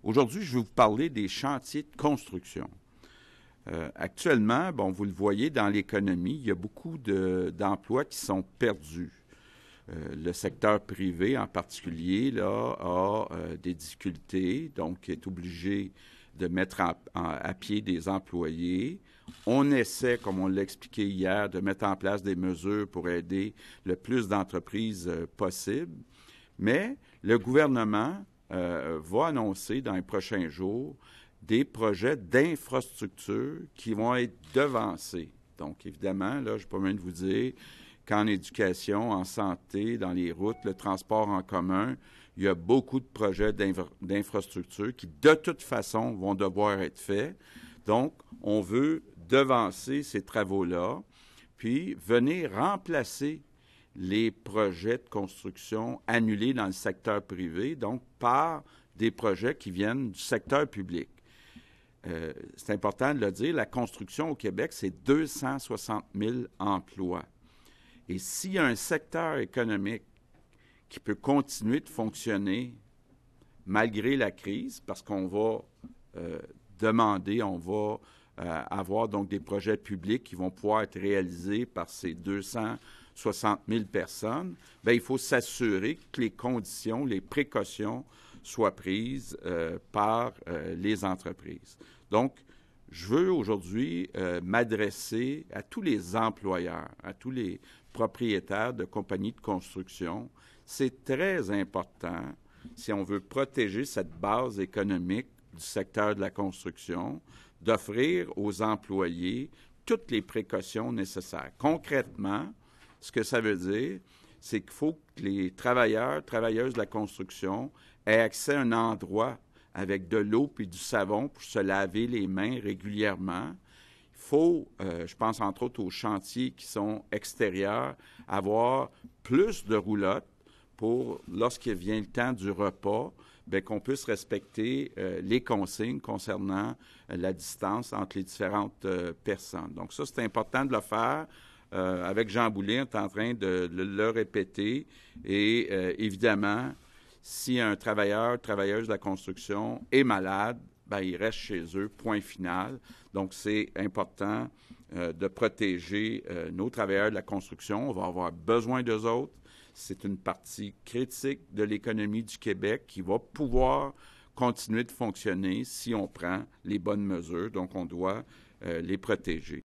Aujourd'hui, je vais vous parler des chantiers de construction. Actuellement, bon, vous le voyez dans l'économie, il y a beaucoup d'emplois qui sont perdus. Le secteur privé en particulier là, a des difficultés, donc est obligé de mettre à pied des employés. On essaie, comme on l'a expliqué hier, de mettre en place des mesures pour aider le plus d'entreprises possible. Mais le gouvernement va annoncer dans les prochains jours des projets d'infrastructure qui vont être devancés. Donc, évidemment, là, je peux même vous dire qu'en éducation, en santé, dans les routes, le transport en commun, il y a beaucoup de projets d'infrastructure qui, de toute façon, vont devoir être faits. Donc, on veut devancer ces travaux-là, puis venir remplacer les projets de construction annulés dans le secteur privé, donc par des projets qui viennent du secteur public. C'est important de le dire, la construction au Québec, c'est 260 000 emplois. Et s'il y a un secteur économique qui peut continuer de fonctionner malgré la crise, parce qu'on va demander, on va avoir donc des projets publics qui vont pouvoir être réalisés par ces 260 000 personnes, bien, il faut s'assurer que les conditions, les précautions soient prises par les entreprises. Donc, je veux aujourd'hui m'adresser à tous les employeurs, à tous les propriétaires de compagnies de construction. C'est très important, si on veut protéger cette base économique du secteur de la construction, d'offrir aux employés toutes les précautions nécessaires. Concrètement, ce que ça veut dire, c'est qu'il faut que les travailleurs, travailleuses de la construction aient accès à un endroit avec de l'eau puis du savon pour se laver les mains régulièrement. Il faut, je pense entre autres aux chantiers qui sont extérieurs, avoir plus de roulottes pour, lorsqu'il vient le temps du repas, bien, qu'on puisse respecter les consignes concernant la distance entre les différentes personnes. Donc ça, c'est important de le faire. Avec Jean Boulet, on est en train de le répéter. Et évidemment, si un travailleur, travailleuse de la construction est malade, bien, il reste chez eux, point final. Donc, c'est important de protéger nos travailleurs de la construction. On va avoir besoin d'eux autres. C'est une partie critique de l'économie du Québec qui va pouvoir continuer de fonctionner si on prend les bonnes mesures. Donc, on doit les protéger.